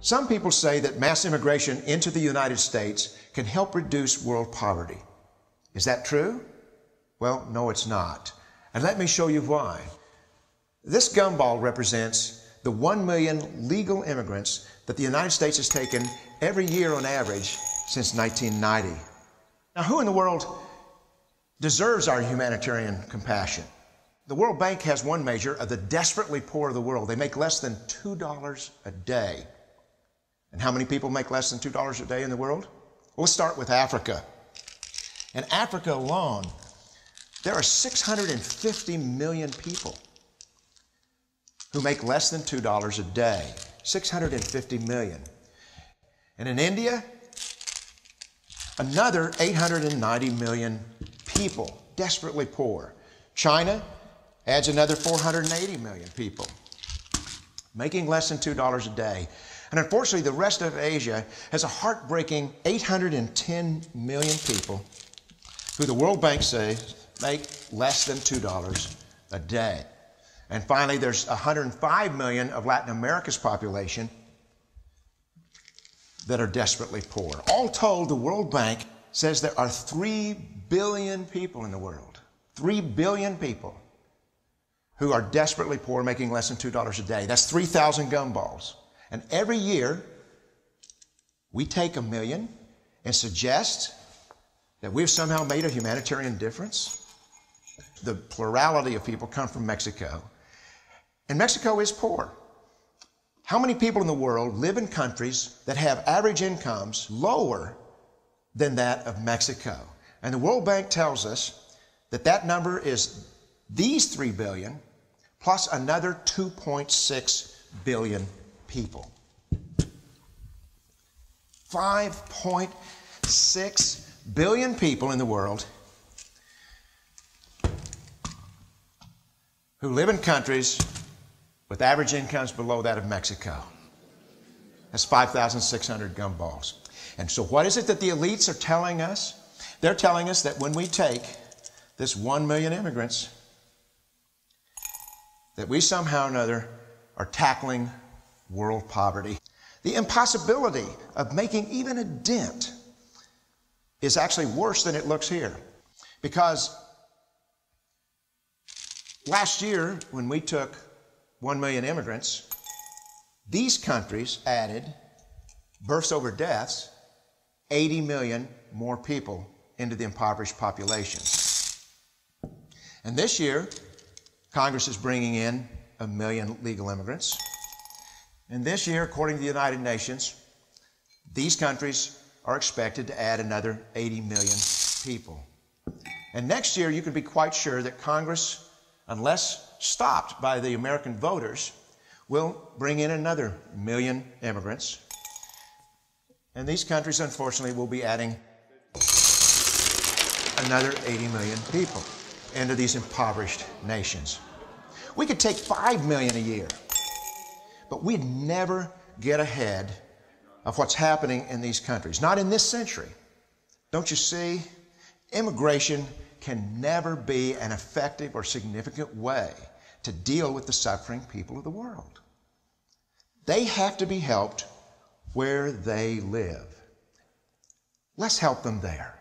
Some people say that mass immigration into the United States can help reduce world poverty. Is that true? Well, no, it's not. And let me show you why. This gumball represents the 1 million legal immigrants that the United States has taken every year on average since 1990. Now, who in the world deserves our humanitarian compassion? The World Bank has one measure of the desperately poor of the world. They make less than $2 a day. And how many people make less than $2 a day in the world? Well, let's start with Africa. In Africa alone, there are 650 million people who make less than $2 a day. 650 million. And in India, another 890 million people, desperately poor. China adds another 480 million people, making less than $2 a day. And unfortunately, the rest of Asia has a heartbreaking 810 million people who the World Bank says make less than $2 a day. And finally, there's 105 million of Latin America's population that are desperately poor. All told, the World Bank says there are 3 billion people in the world, 3 billion people who are desperately poor, making less than $2 a day. That's 3,000 gumballs. And every year, we take 1 million and suggest that we've somehow made a humanitarian difference. The plurality of people come from Mexico. And Mexico is poor. How many people in the world live in countries that have average incomes lower than that of Mexico? And the World Bank tells us that that number is these 3 billion plus another 2.6 billion people. 5.6 billion people in the world who live in countries with average incomes below that of Mexico. That's 5,600 gumballs. And so what is it that the elites are telling us? They're telling us that when we take this 1 million immigrants, that we somehow or another are tackling world poverty. The impossibility of making even a dent is actually worse than it looks here. Because last year, when we took 1 million immigrants, these countries added, births over deaths, 80 million more people into the impoverished population. And this year, Congress is bringing in 1 million legal immigrants. And this year, according to the United Nations, these countries are expected to add another 80 million people. And next year, you can be quite sure that Congress, unless stopped by the American voters, will bring in another 1 million immigrants. And these countries, unfortunately, will be adding another 80 million people into these impoverished nations. We could take 5 million a year, but we'd never get ahead of what's happening in these countries. Not in this century. Don't you see? Immigration can never be an effective or significant way to deal with the suffering people of the world. They have to be helped where they live. Let's help them there.